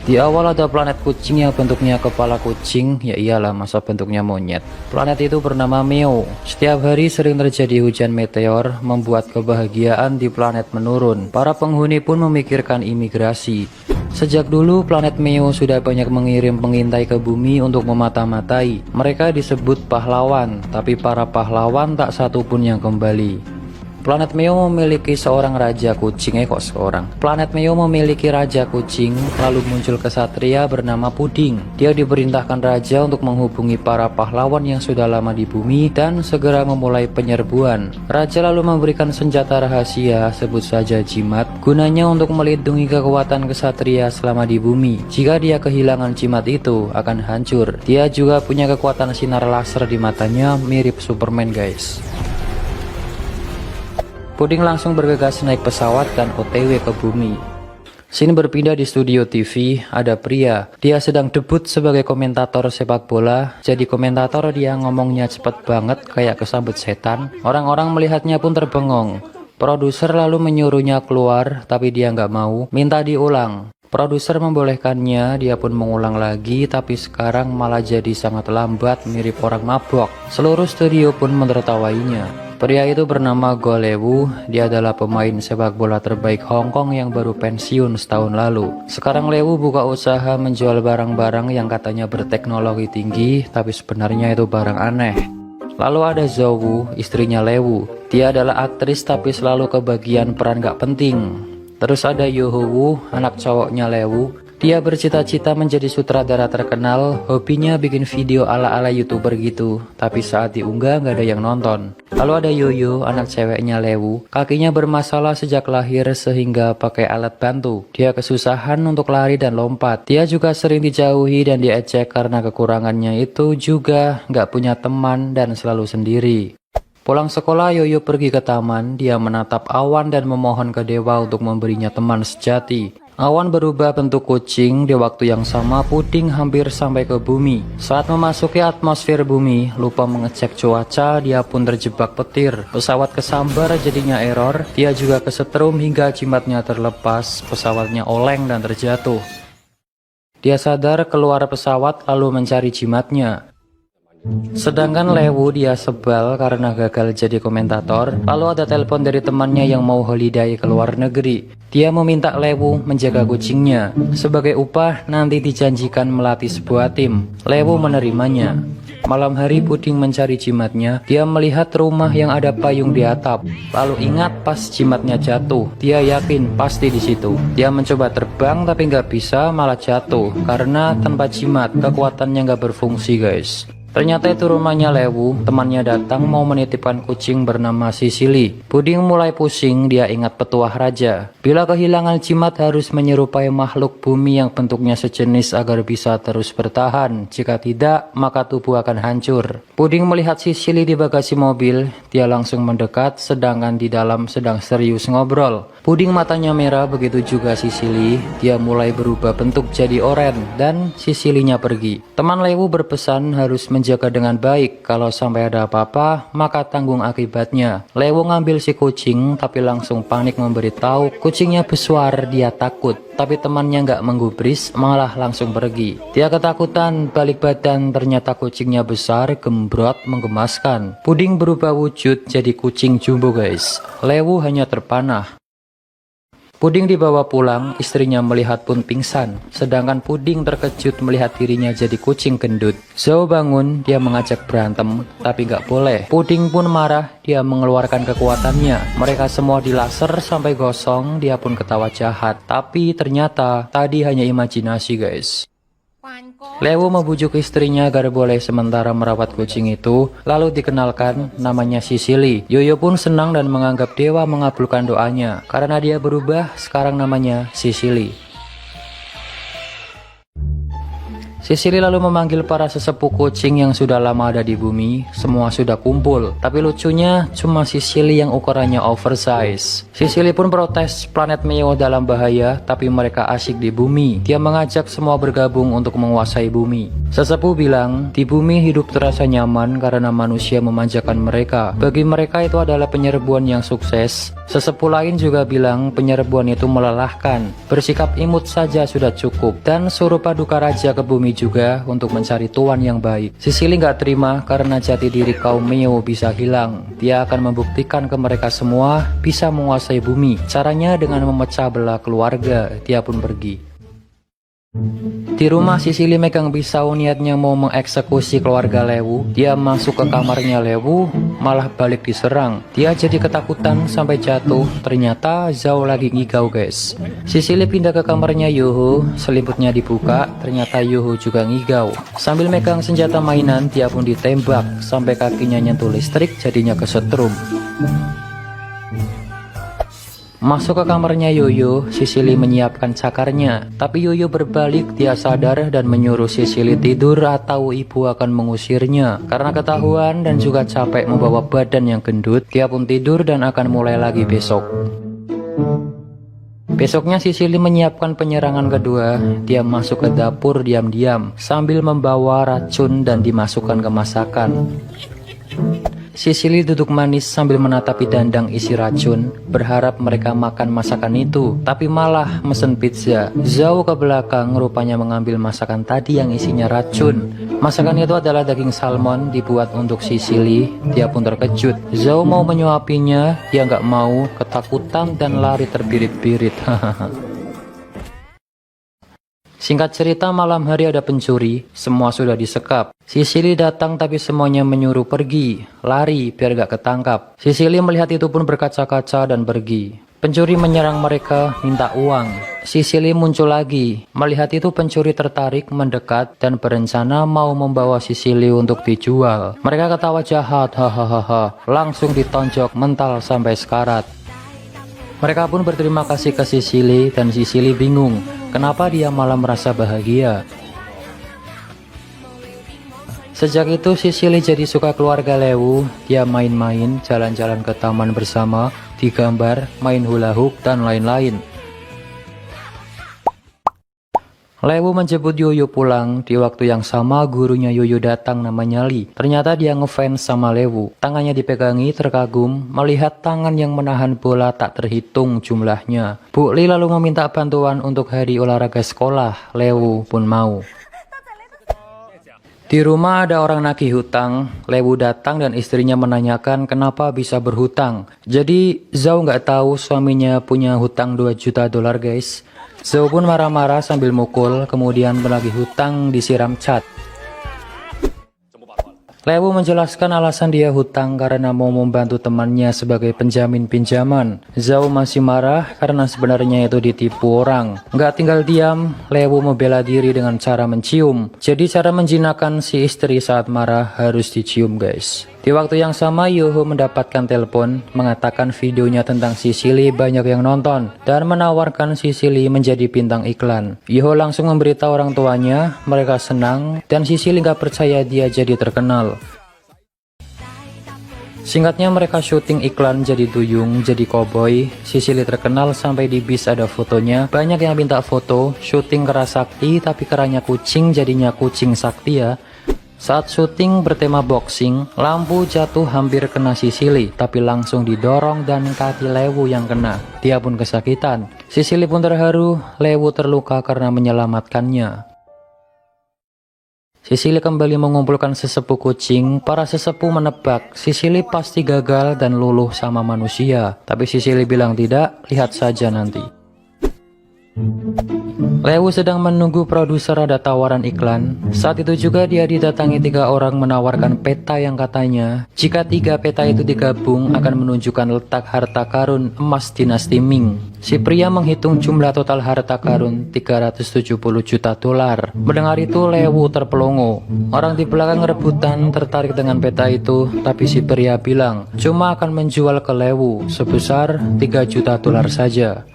Di awal ada planet kucing yang bentuknya kepala kucing, ya iyalah masa bentuknya monyet. Planet itu bernama Meo. Setiap hari sering terjadi hujan meteor, membuat kebahagiaan di planet menurun. Para penghuni pun memikirkan imigrasi. Sejak dulu planet Meo sudah banyak mengirim pengintai ke bumi untuk memata-matai. Mereka disebut pahlawan, tapi para pahlawan tak satu pun yang kembali. Planet Meo memiliki seorang raja kucing, Planet Meo memiliki raja kucing, lalu muncul kesatria bernama Puding. Dia diperintahkan raja untuk menghubungi para pahlawan yang sudah lama di bumi dan segera memulai penyerbuan. Raja lalu memberikan senjata rahasia, sebut saja jimat, gunanya untuk melindungi kekuatan kesatria selama di bumi. Jika dia kehilangan jimat itu, akan hancur. Dia juga punya kekuatan sinar laser di matanya, mirip Superman guys. Puding langsung bergegas naik pesawat dan OTW ke bumi. Sini berpindah di studio TV, ada pria. Dia sedang debut sebagai komentator sepak bola. Jadi komentator dia ngomongnya cepet banget kayak kesambet setan. Orang-orang melihatnya pun terbengong. Produser lalu menyuruhnya keluar, tapi dia nggak mau, minta diulang. Produser membolehkannya, dia pun mengulang lagi, tapi sekarang malah jadi sangat lambat, mirip orang mabok. Seluruh studio pun menertawainya. Pria itu bernama Go Lewu. Dia adalah pemain sepak bola terbaik Hong Kong yang baru pensiun setahun lalu. Sekarang Lewu buka usaha menjual barang-barang yang katanya berteknologi tinggi, tapi sebenarnya itu barang aneh. Lalu ada Zhou Wu, istrinya Lewu. Dia adalah aktris tapi selalu kebagian peran gak penting. Terus ada Yoho Wu, anak cowoknya Lewu. Dia bercita-cita menjadi sutradara terkenal, hobinya bikin video ala-ala YouTuber gitu, tapi saat diunggah nggak ada yang nonton. Lalu ada Yoyo, anak ceweknya Lewu. Kakinya bermasalah sejak lahir sehingga pakai alat bantu. Dia kesusahan untuk lari dan lompat. Dia juga sering dijauhi dan diejek karena kekurangannya itu juga nggak punya teman dan selalu sendiri. Pulang sekolah, Yoyo pergi ke taman. Dia menatap awan dan memohon ke dewa untuk memberinya teman sejati. Awan berubah bentuk kucing. Di waktu yang sama Puding hampir sampai ke bumi. Saat memasuki atmosfer bumi, lupa mengecek cuaca, dia pun terjebak petir. Pesawat kesambar jadinya error. Dia juga kesetrum hingga jimatnya terlepas. Pesawatnya oleng dan terjatuh. Dia sadar keluar pesawat lalu mencari jimatnya. Sedangkan Lewu dia sebal karena gagal jadi komentator. Lalu ada telepon dari temannya yang mau holiday ke luar negeri. Dia meminta Lewu menjaga kucingnya. Sebagai upah nanti dijanjikan melatih sebuah tim. Lewu menerimanya. Malam hari Puding mencari jimatnya. Dia melihat rumah yang ada payung di atap. Lalu ingat pas jimatnya jatuh. Dia yakin pasti di situ. Dia mencoba terbang tapi nggak bisa, malah jatuh. Karena tanpa jimat kekuatannya nggak berfungsi guys. Ternyata itu rumahnya Lewu. Temannya datang mau menitipkan kucing bernama Sisili. Puding mulai pusing, dia ingat petuah raja. Bila kehilangan jimat harus menyerupai makhluk bumi yang bentuknya sejenis agar bisa terus bertahan. Jika tidak, maka tubuh akan hancur. Puding melihat Sisili di bagasi mobil. Dia langsung mendekat, sedangkan di dalam sedang serius ngobrol. Puding matanya merah, begitu juga Sisili. Dia mulai berubah bentuk jadi oren dan Sisilinya pergi. Teman Lewu berpesan harus menjaga dengan baik. Kalau sampai ada apa-apa, maka tanggung akibatnya. Lewu ngambil si kucing, tapi langsung panik memberitahu kucingnya bersuara, dia takut. Tapi temannya nggak menggubris, malah langsung pergi. Dia ketakutan, balik badan, ternyata kucingnya besar, gembrot, menggemaskan. Puding berubah wujud jadi kucing jumbo guys. Lewu hanya terpanah. Puding dibawa pulang, istrinya melihat pun pingsan. Sedangkan Puding terkejut melihat dirinya jadi kucing gendut. Zhou bangun, dia mengajak berantem, tapi nggak boleh. Puding pun marah, dia mengeluarkan kekuatannya. Mereka semua dilaser sampai gosong, dia pun ketawa jahat. Tapi ternyata tadi hanya imajinasi guys. Lewu membujuk istrinya agar boleh sementara merawat kucing itu, lalu dikenalkan namanya Sisili. Yoyo pun senang dan menganggap dewa mengabulkan doanya, karena dia berubah, sekarang namanya Sisili. Sisili lalu memanggil para sesepuh kucing yang sudah lama ada di bumi. Semua sudah kumpul, tapi lucunya cuma Sisili yang ukurannya oversize. Sisili pun protes, planet Meo dalam bahaya, tapi mereka asyik di bumi. Dia mengajak semua bergabung untuk menguasai bumi. Sesepuh bilang, di bumi hidup terasa nyaman karena manusia memanjakan mereka. Bagi mereka itu adalah penyerbuan yang sukses. Sesepuh lain juga bilang penyerbuan itu melelahkan. Bersikap imut saja sudah cukup. Dan suruh paduka raja ke bumi juga untuk mencari tuan yang baik. Sisili gak terima karena jati diri kaum Meo bisa hilang. Dia akan membuktikan ke mereka semua bisa menguasai bumi. Caranya dengan memecah belah keluarga. Dia pun pergi. Di rumah Sisili megang pisau niatnya mau mengeksekusi keluarga Lewu. Dia masuk ke kamarnya Lewu, malah balik diserang. Dia jadi ketakutan sampai jatuh. Ternyata Zhao lagi ngigau guys. Sisili pindah ke kamarnya Yoho, selimutnya dibuka. Ternyata Yoho juga ngigau. Sambil megang senjata mainan, dia pun ditembak sampai kakinya nyentuh listrik, jadinya kesetrum. Masuk ke kamarnya Yoyo, Sisili menyiapkan cakarnya. Tapi Yoyo berbalik, dia sadar dan menyuruh Sisili tidur atau ibu akan mengusirnya. Karena ketahuan dan juga capek membawa badan yang gendut, dia pun tidur dan akan mulai lagi besok. Besoknya Sisili menyiapkan penyerangan kedua. Dia masuk ke dapur diam-diam sambil membawa racun dan dimasukkan ke masakan. Sisili duduk manis sambil menatapi dandang isi racun, berharap mereka makan masakan itu, tapi malah mesen pizza. Zhao ke belakang rupanya mengambil masakan tadi yang isinya racun. Masakan itu adalah daging salmon dibuat untuk Sisili. Dia pun terkejut. Zhao mau menyuapinya, dia nggak mau, ketakutan dan lari terbirit-birit. Singkat cerita, malam hari ada pencuri, semua sudah disekap. Sisili datang tapi semuanya menyuruh pergi, lari biar gak ketangkap. Sisili melihat itu pun berkaca-kaca dan pergi. Pencuri menyerang mereka, minta uang. Sisili muncul lagi, melihat itu pencuri tertarik, mendekat, dan berencana mau membawa Sisili untuk dijual. Mereka ketawa jahat, hahaha, langsung ditonjok mental sampai sekarat. Mereka pun berterima kasih ke Sisili dan Sisili bingung, kenapa dia malah merasa bahagia. Sejak itu Sisili jadi suka keluarga Lewu. Dia main-main, jalan-jalan ke taman bersama, digambar, main hula hoop, dan lain-lain. Lewu menjemput Yoyo pulang. Di waktu yang sama gurunya Yoyo datang, namanya Li. Ternyata dia ngefans sama Lewu. Tangannya dipegangi, terkagum melihat tangan yang menahan bola tak terhitung jumlahnya. Bu Li lalu meminta bantuan untuk hari olahraga sekolah. Lewu pun mau. Di rumah ada orang nagih hutang. Lewu datang dan istrinya menanyakan kenapa bisa berhutang. Jadi Zhao nggak tahu suaminya punya hutang 2 juta dolar guys. Zhao pun marah-marah sambil mukul, kemudian menagih hutang disiram cat. Lewu menjelaskan alasan dia hutang karena mau membantu temannya sebagai penjamin pinjaman. Zhao masih marah karena sebenarnya itu ditipu orang. Nggak tinggal diam, Lewu membela diri dengan cara mencium. Jadi cara menjinakkan si istri saat marah harus dicium guys. Di waktu yang sama Yoho mendapatkan telepon mengatakan videonya tentang Sisili banyak yang nonton dan menawarkan Sisili menjadi bintang iklan. Yoho langsung memberitahu orang tuanya, mereka senang dan Sisili nggak percaya dia jadi terkenal. Singkatnya mereka syuting iklan jadi duyung, jadi koboi. Sisili terkenal sampai di bis ada fotonya. Banyak yang minta foto, syuting kera sakti tapi keranya kucing jadinya kucing sakti ya. Saat syuting bertema boxing, lampu jatuh hampir kena Sisili, tapi langsung didorong dan kaki Lewu yang kena. Dia pun kesakitan. Sisili pun terharu, Lewu terluka karena menyelamatkannya. Sisili kembali mengumpulkan sesepuh kucing. Para sesepuh menebak Sisili pasti gagal dan luluh sama manusia. Tapi Sisili bilang tidak, lihat saja nanti. Lewu sedang menunggu produser ada tawaran iklan. Saat itu juga dia didatangi 3 orang menawarkan peta yang katanya jika 3 peta itu digabung akan menunjukkan letak harta karun emas dinasti Ming. Si pria menghitung jumlah total harta karun 370 juta dolar. Mendengar itu Lewu terpelongo. Orang di belakang rebutan tertarik dengan peta itu, tapi si pria bilang cuma akan menjual ke Lewu sebesar 3 juta dolar saja.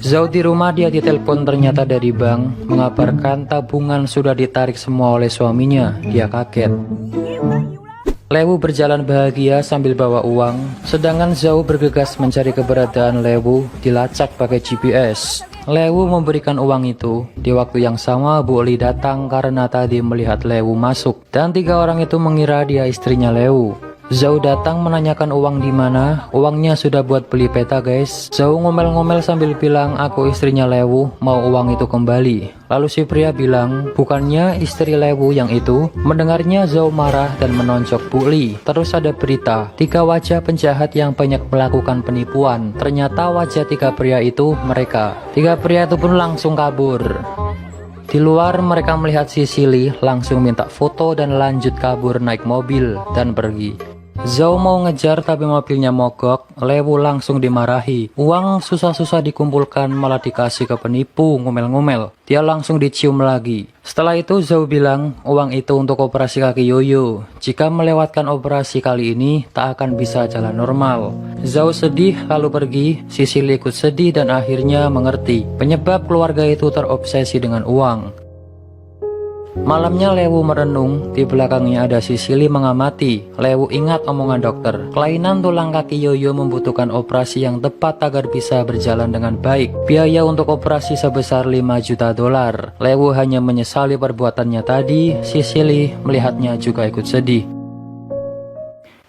Zhao di rumah, dia ditelepon ternyata dari bank mengabarkan tabungan sudah ditarik semua oleh suaminya. Dia kaget. Lewu berjalan bahagia sambil bawa uang, sedangkan Zhao bergegas mencari keberadaan Lewu, dilacak pakai GPS. Lewu memberikan uang itu. Di waktu yang sama Bu Li datang karena tadi melihat Lewu masuk, dan 3 orang itu mengira dia istrinya Lewu. Zhao datang menanyakan uang di mana. Uangnya sudah buat beli peta guys. Zhao ngomel-ngomel sambil bilang aku istrinya Lewu, mau uang itu kembali. Lalu si pria bilang bukannya istri Lewu yang itu. Mendengarnya Zhao marah dan menonjok Bu Li. Terus ada berita 3 wajah penjahat yang banyak melakukan penipuan. Ternyata wajah 3 pria itu mereka. 3 pria itu pun langsung kabur. Di luar mereka melihat Sicily langsung minta foto dan lanjut kabur naik mobil dan pergi. Zhao mau ngejar tapi mobilnya mogok. Lewu langsung dimarahi. Uang susah-susah dikumpulkan malah dikasih ke penipu, ngomel-ngomel. Dia langsung dicium lagi. Setelah itu Zhao bilang uang itu untuk operasi kaki Yoyo. Jika melewatkan operasi kali ini tak akan bisa jalan normal. Zhao sedih lalu pergi. Sicily ikut sedih dan akhirnya mengerti penyebab keluarga itu terobsesi dengan uang. Malamnya Lewu merenung, di belakangnya ada Sicily mengamati. Lewu ingat omongan dokter, kelainan tulang kaki Yoyo membutuhkan operasi yang tepat agar bisa berjalan dengan baik. Biaya untuk operasi sebesar 5 juta dolar. Lewu hanya menyesali perbuatannya tadi. Sicily melihatnya juga ikut sedih.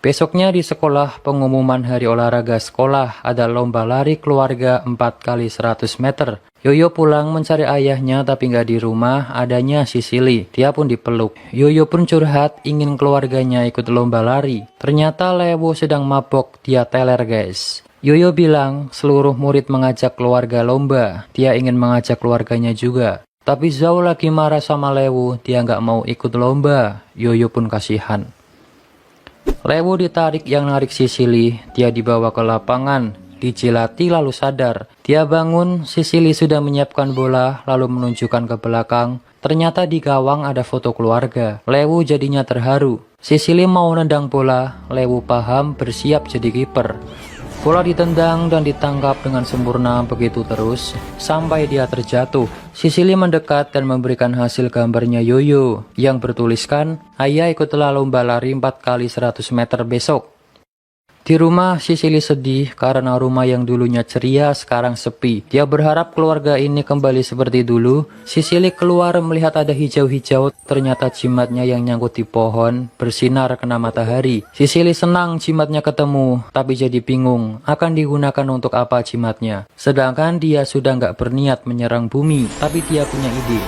Besoknya di sekolah, pengumuman hari olahraga sekolah, ada lomba lari keluarga 4 kali 100 meter. Yoyo pulang mencari ayahnya tapi nggak di rumah, adanya Sicily. Dia pun dipeluk. Yoyo pun curhat ingin keluarganya ikut lomba lari. Ternyata Lewu sedang mabok, dia teler guys. Yoyo bilang seluruh murid mengajak keluarga lomba. Dia ingin mengajak keluarganya juga. Tapi Zhao lagi marah sama Lewu, dia nggak mau ikut lomba. Yoyo pun kasihan. Lewu ditarik yang narik Sicily, dia dibawa ke lapangan, dijilati lalu sadar. Dia bangun, Sicily sudah menyiapkan bola lalu menunjukkan ke belakang. Ternyata di gawang ada foto keluarga. Lewu jadinya terharu. Sicily mau nendang bola, Lewu paham bersiap jadi kiper. Bola ditendang dan ditangkap dengan sempurna begitu terus sampai dia terjatuh. Sicily mendekat dan memberikan hasil gambarnya Yoyo yang bertuliskan, "Ayah ikutlah lomba lari 4 kali 100 meter besok." Di rumah Sicily sedih karena rumah yang dulunya ceria sekarang sepi. Dia berharap keluarga ini kembali seperti dulu. Sicily keluar melihat ada hijau-hijau, ternyata jimatnya yang nyangkut di pohon bersinar kena matahari. Sicily senang jimatnya ketemu, tapi jadi bingung akan digunakan untuk apa jimatnya. Sedangkan dia sudah nggak berniat menyerang bumi, tapi dia punya ide.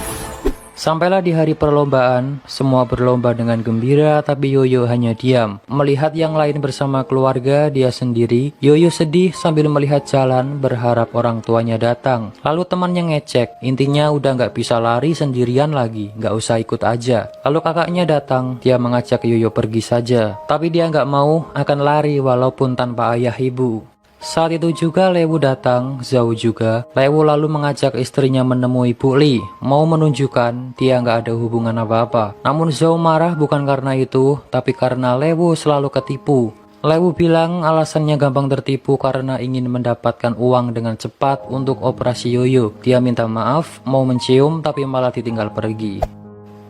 Sampailah di hari perlombaan, semua berlomba dengan gembira tapi Yoyo hanya diam. Melihat yang lain bersama keluarga, dia sendiri. Yoyo sedih sambil melihat jalan berharap orang tuanya datang. Lalu temannya ngecek, intinya udah nggak bisa lari sendirian lagi, nggak usah ikut aja. Lalu kakaknya datang, dia mengajak Yoyo pergi saja. Tapi dia nggak mau, akan lari walaupun tanpa ayah ibu. Saat itu juga Lewu datang, Zhao juga. Lewu lalu mengajak istrinya menemui Bu Li, mau menunjukkan dia nggak ada hubungan apa-apa. Namun Zhao marah bukan karena itu, tapi karena Lewu selalu ketipu. Lewu bilang alasannya gampang tertipu karena ingin mendapatkan uang dengan cepat untuk operasi Yoyo. Dia minta maaf, mau mencium tapi malah ditinggal pergi.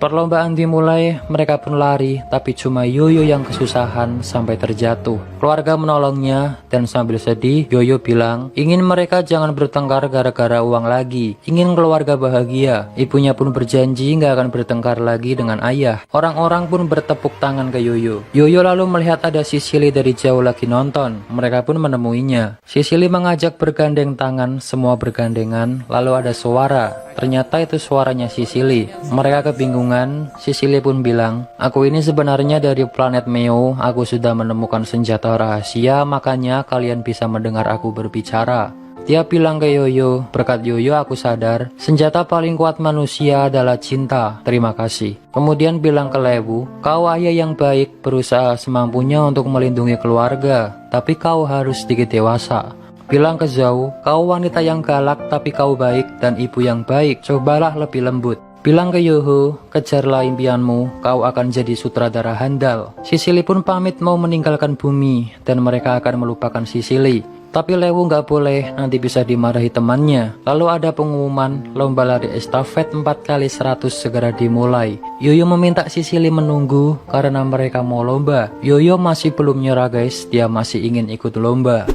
Perlombaan dimulai, mereka pun lari, tapi cuma Yoyo yang kesusahan sampai terjatuh. Keluarga menolongnya, dan sambil sedih, Yoyo bilang, ingin mereka jangan bertengkar gara-gara uang lagi. Ingin keluarga bahagia. Ibunya pun berjanji nggak akan bertengkar lagi dengan ayah. Orang-orang pun bertepuk tangan ke Yoyo. Yoyo lalu melihat ada Sicily dari jauh lagi nonton. Mereka pun menemuinya. Sicily mengajak bergandeng tangan, semua bergandengan, lalu ada suara. Ternyata itu suaranya Sicily. Mereka kebingungan. Sicily pun bilang, aku ini sebenarnya dari planet Meo. Aku sudah menemukan senjata rahasia, makanya kalian bisa mendengar aku berbicara. Dia bilang ke Yoyo, berkat Yoyo aku sadar, senjata paling kuat manusia adalah cinta. Terima kasih. Kemudian bilang ke Lewu, kau ayah yang baik, berusaha semampunya untuk melindungi keluarga, tapi kau harus sedikit dewasa. Bilang ke Zhao, kau wanita yang galak tapi kau baik dan ibu yang baik, cobalah lebih lembut. Bilang ke Yoho, kejarlah impianmu, kau akan jadi sutradara handal. Sicily pun pamit mau meninggalkan bumi dan mereka akan melupakan Sicily. Tapi Lewu nggak boleh, nanti bisa dimarahi temannya. Lalu ada pengumuman, lomba lari estafet 4 kali 100 segera dimulai. Yoyo meminta Sicily menunggu karena mereka mau lomba. Yoyo masih belum nyerah guys, dia masih ingin ikut lomba.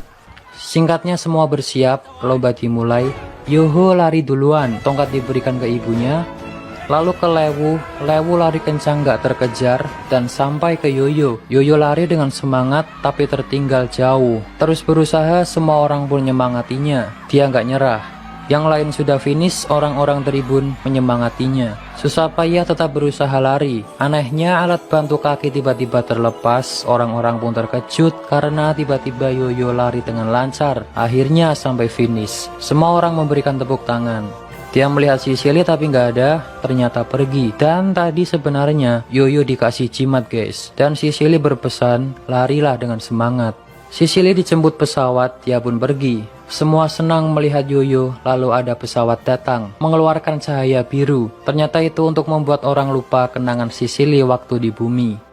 Singkatnya semua bersiap, lomba dimulai. Yoho lari duluan, tongkat diberikan ke ibunya. Lalu ke Lewu, Lewu lari kencang gak terkejar, dan sampai ke Yoyo. Yoyo lari dengan semangat tapi tertinggal jauh. Terus berusaha, semua orang pun menyemangatinya. Dia gak nyerah. Yang lain sudah finish, orang-orang tribun menyemangatinya. Susah payah tetap berusaha lari. Anehnya alat bantu kaki tiba-tiba terlepas. Orang-orang pun terkejut karena tiba-tiba Yoyo lari dengan lancar. Akhirnya sampai finish. Semua orang memberikan tepuk tangan. Dia melihat Sicily tapi nggak ada, ternyata pergi. Dan tadi sebenarnya Yoyo dikasih jimat guys. Dan Sicily berpesan, larilah dengan semangat. Sicily dijemput pesawat, dia pun pergi. Semua senang melihat Yoyo, lalu ada pesawat datang, mengeluarkan cahaya biru. Ternyata itu untuk membuat orang lupa kenangan Sicily waktu di bumi.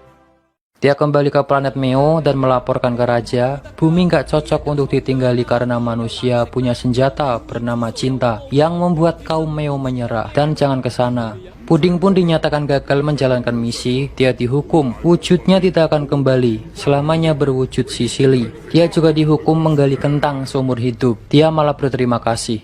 Dia kembali ke planet Meo dan melaporkan ke raja, bumi nggak cocok untuk ditinggali karena manusia punya senjata bernama cinta yang membuat kaum Meo menyerah dan jangan ke sana. Puding pun dinyatakan gagal menjalankan misi, dia dihukum, wujudnya tidak akan kembali, selamanya berwujud Sicily. Dia juga dihukum menggali kentang seumur hidup, dia malah berterima kasih.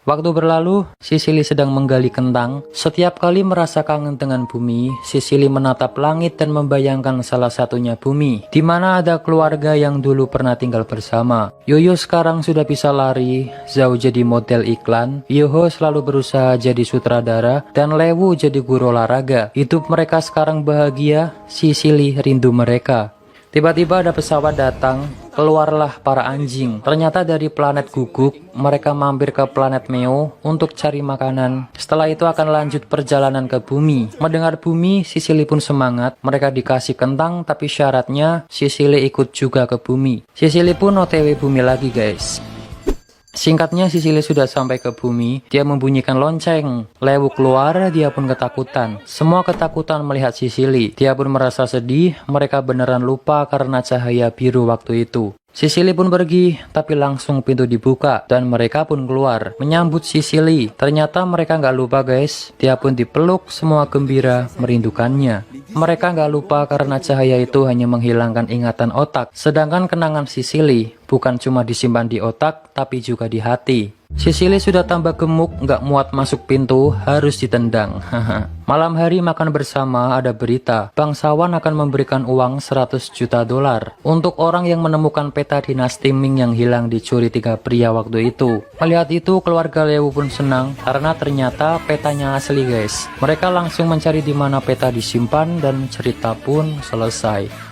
Waktu berlalu, Sicily sedang menggali kentang. Setiap kali merasa kangen dengan bumi, Sicily menatap langit dan membayangkan salah satunya bumi, di mana ada keluarga yang dulu pernah tinggal bersama. Yoyo sekarang sudah bisa lari, Zhao jadi model iklan, Yoho selalu berusaha jadi sutradara, dan Lewu jadi guru olahraga. Hidup mereka sekarang bahagia, Sicily rindu mereka. Tiba-tiba ada pesawat datang, keluarlah para anjing. Ternyata dari planet Guguk, mereka mampir ke planet Meo untuk cari makanan. Setelah itu akan lanjut perjalanan ke bumi. Mendengar bumi, Sicily pun semangat. Mereka dikasih kentang, tapi syaratnya Sicily ikut juga ke bumi. Sicily pun OTW bumi lagi guys. Singkatnya Sicily sudah sampai ke bumi, dia membunyikan lonceng. Lewu keluar, dia pun ketakutan. Semua ketakutan melihat Sicily. Dia pun merasa sedih, mereka beneran lupa karena cahaya biru waktu itu. Sicily pun pergi, tapi langsung pintu dibuka dan mereka pun keluar menyambut Sicily. Ternyata mereka nggak lupa guys, dia pun dipeluk, semua gembira merindukannya. Mereka nggak lupa karena cahaya itu hanya menghilangkan ingatan otak, sedangkan kenangan Sicily bukan cuma disimpan di otak, tapi juga di hati. Sicily sudah tambah gemuk, nggak muat masuk pintu, harus ditendang. Malam hari makan bersama, ada berita bangsawan akan memberikan uang 100 juta dolar untuk orang yang menemukan peta dinasti Ming yang hilang dicuri 3 pria waktu itu. Melihat itu keluarga Lewu pun senang karena ternyata petanya asli guys. Mereka langsung mencari di mana peta disimpan dan cerita pun selesai.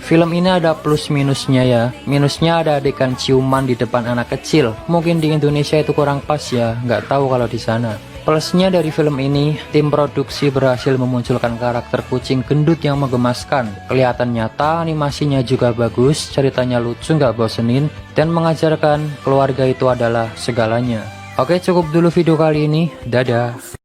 Film ini ada plus minusnya ya. Minusnya ada adegan ciuman di depan anak kecil. Mungkin di Indonesia itu kurang pas ya, nggak tahu kalau di sana. Plusnya dari film ini, tim produksi berhasil memunculkan karakter kucing gendut yang menggemaskan. Kelihatan nyata, animasinya juga bagus, ceritanya lucu nggak bosenin, dan mengajarkan keluarga itu adalah segalanya. Oke, cukup dulu video kali ini. Dadah.